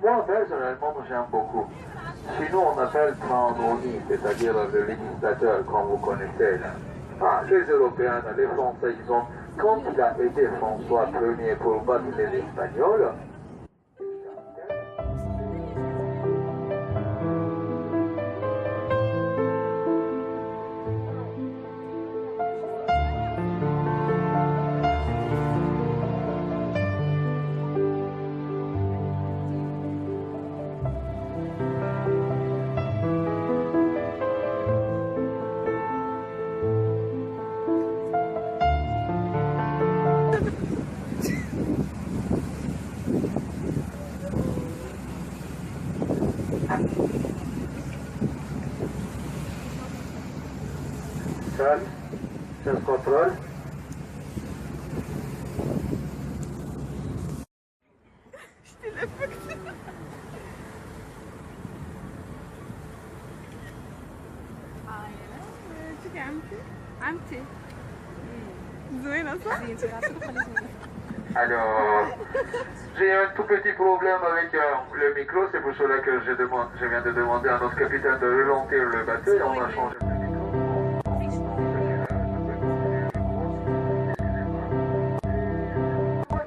Moi, personnellement, j'aime beaucoup. Chez nous, on appelle Trandoni, c'est-à-dire le législateur, comme vous connaissez. Là. Ah, les Européens, les Français, ils ont, quand il a aidé François Ier pour battre les Espagnols, Sans contrôle. Alors, j'ai un tout petit problème avec le micro, c'est pour cela que je viens de demander à notre capitaine de ralentir le bateau et on a changé le micro.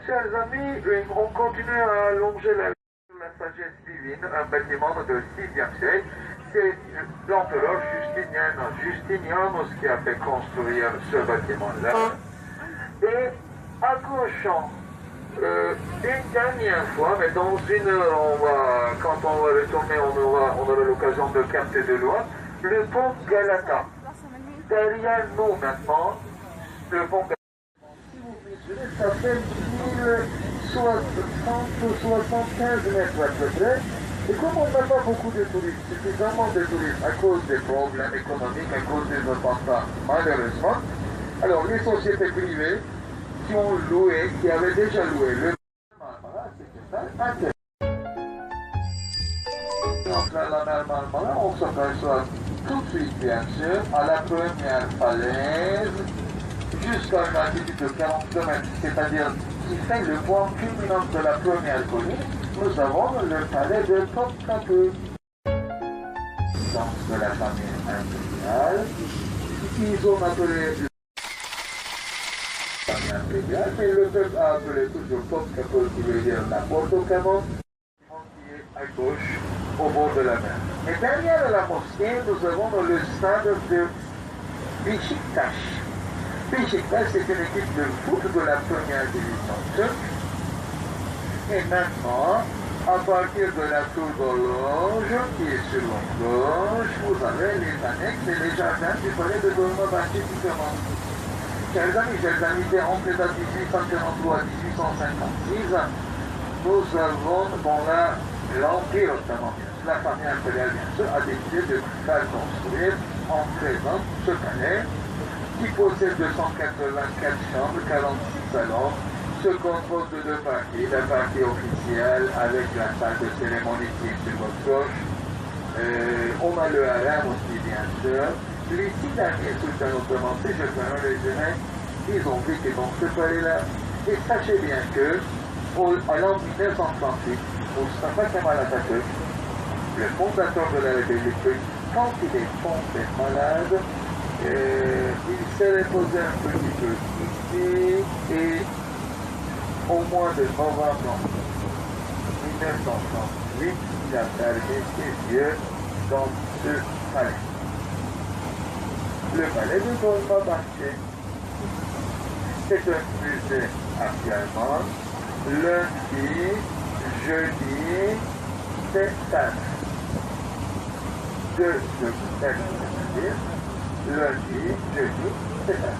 Chers amis, on continue à allonger la sagesse divine, un bâtiment de 6e siècle. C'est l'empereur Justinianus qui a fait construire ce bâtiment-là. Et accrochant une dernière fois, mais dans une heure, quand on va retourner, on aura l'occasion de capter de loin, le pont Galata. Derrière nous maintenant, le pont Galata. Ça fait 1075 mètres à peu près. Et comme on n'a pas beaucoup de touristes, suffisamment de touristes à cause des problèmes économiques, à cause des attentats, malheureusement, alors les sociétés privées qui ont loué, qui avaient déjà loué le Marmara, c'était ça, donc là, la mer Marmara, on s'aperçoit tout de suite, bien sûr, à la première falaise, jusqu'à une altitude de 40 km, c'est-à-dire qui fait le point culminant de la première colline, nous avons le palais de Topkapi. De la famille impériale, ils ont appelé la famille impériale, mais le peuple a appelé toujours Topkapi, qui veut dire la porte au Camon, qui est à gauche, au bord de la mer. Et derrière la mosquée, nous avons le stade de Beşiktaş. Beşiktaş, c'est une équipe de foot de la première division turque. Et maintenant, à partir de la tour d'horloge, qui est sur la gauche, vous avez les annexes et les jardins du palais de Dolmabahçe qui commencent. Chers amis, entre 1843 et 1856, nous avons, bon là, l'Empire ottoman, la famille impériale, bien sûr, a décidé de faire construire en présent ce palais qui possède 284 chambres, 46 salons, se compose de deux parties. La partie officielle avec la salle de cérémonie qui est sur votre gauche. On a le harem aussi, bien sûr. Les 6 derniers sultans ottomans, si je fais un résumé, ils ont vécu dans ce palais-là. Et sachez bien que, à l'an 1938, Mustafa Kemal Atatürk, le fondateur de la République, quand il est tombé malade, il s'est reposé un petit peu ici et au mois de novembre 1938, il a fermé ses yeux dans ce palais. Le palais de Dolmabahçe. C'est un musée actuellement. Lundi, jeudi, c'est ça. C'est-à-dire lundi, jeudi, c'est ça.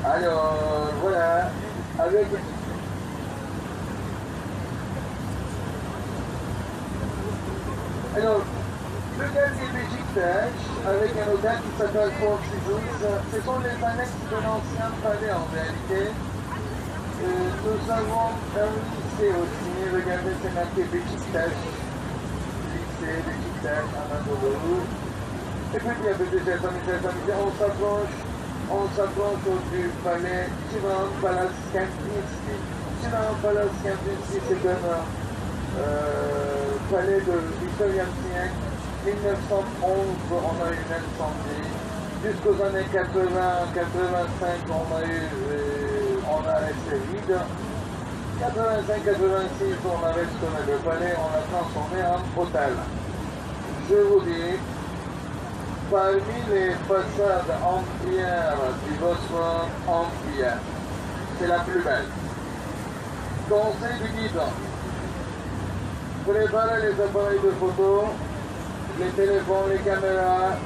Alors, voilà, avec... Alors, le quartier Beşiktaş, avec un hôtel qui s'appelle Four Seasons, ce sont les annexes de l'ancien palais en réalité. Nous avons un lycée aussi, regardez, c'est marqué Beşiktaş, lycée Beşiktaş, Anadolu. Et puis, il y a des chers amis, on s'approche du palais Çırağan Palace Kempinski. Çırağan Palace Kempinski, c'est un palais de Victorian siècle. 1911, on a eu une incendie. Jusqu'aux années 80-85, on a resté vide. 85-86, on a restauré le palais, on l'a transformé en hôtel. Je vous dis, parmi les façades en pierre du Bosphore en pierre, c'est la plus belle. Conseil du guide, préparez les appareils de photo, les téléphones, les caméras.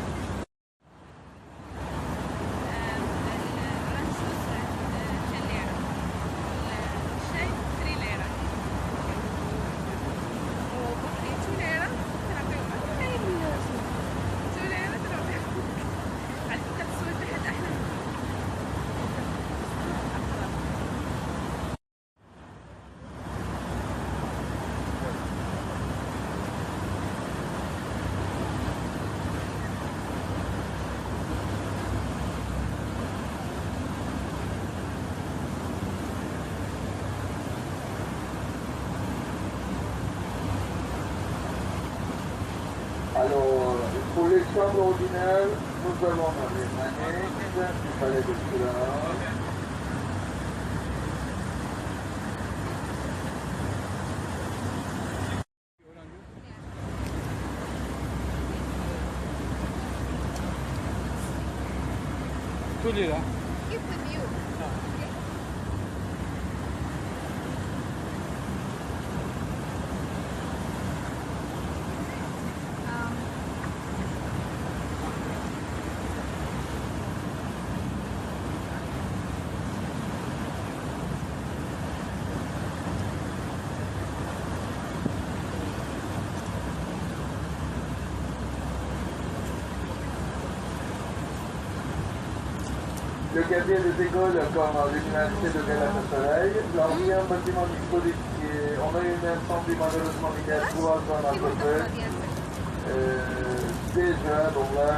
Alors, pour les chambres ordinaires, nous avons les annexes du palais de Çırağan. $2 lira. It's the view. Le quartier des écoles comme l'université de Galatasaray, l'ancien bâtiment historique, on a eu un incendie malheureusement il y a 3 ans à peu près. Déjà, donc là,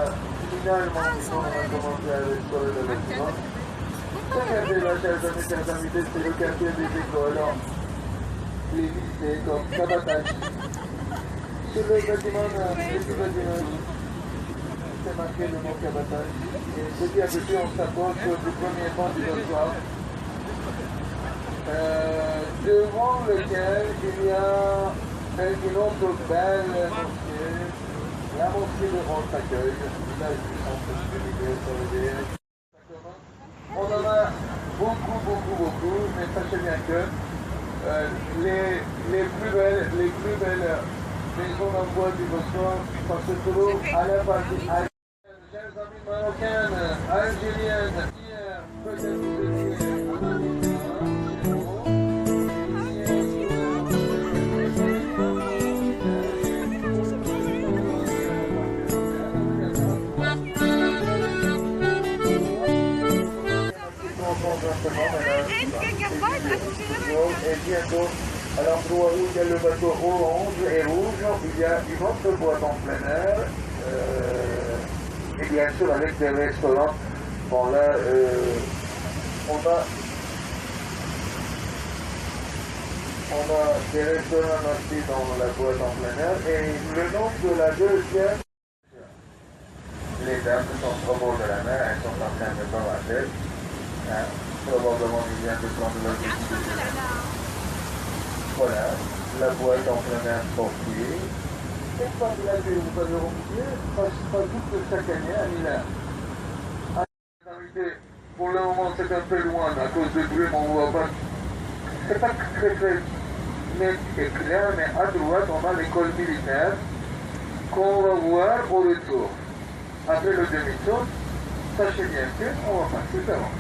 finalement, on a commencé à restaurer le bâtiment. Ce quartier-là, chers amis, c'est le quartier des écoles, les lycées comme Kabataş. Sur le bâtiment, c'est marqué le mot Kabataş. Et petit à petit, on s'approche du premier pont du Bosphore, devant lequel il y a une autre belle mosquée, la mosquée de Ortaköy, village du centre de l'idée. On en a beaucoup, mais sachez bien que les plus belles maisons en bois du Bosphore se trouvent à la partie. Chers amis marocaines, algériennes, hier, peut-être vous étiez à Manila, et bientôt, à l'endroit où il y a le bateau orange et rouge, il y a une autre boîte en plein air. Et bien sûr avec des restaurants. Bon là, on a des restaurants aussi dans la boîte en plein air. Et le nom de la deuxième, les dames sont au bord de la mer, elles sont en train de boire la tête. Hein? Probablement, il vient de prendre leur décision. Voilà, la boîte en plein air sportive. Cette partie-là que vous avez remarqué, pas toute chaque année à Milan. Pour le moment, c'est un peu loin à cause du bruit, mais on voit pas. C'est pas très net et clair, mais à droite, on a l'école militaire qu'on va voir au retour. Après le demi-tour, sachez bien qu'on va passer devant.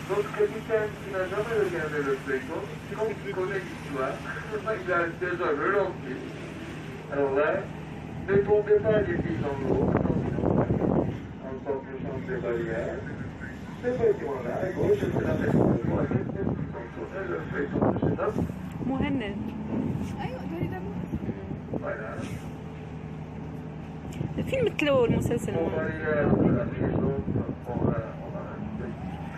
Notre capitaine qui n'a jamais regardé le Playton, sinon il connaît l'histoire, il a déjà ralenti. Alors là, ne tombez pas les filles dans l'eau, attention, en s'approchant des barrières. Ce bâtiment-là, à gauche, c'est la maison de droite, le Playton de chez nous. مهند ايوه ده Voilà. فين مثلوا المسلسل Bon, مهند؟ barrière de la maison, on a un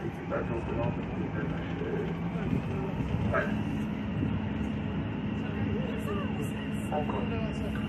petit bateau blanc qui est attaché. Voilà. Encore.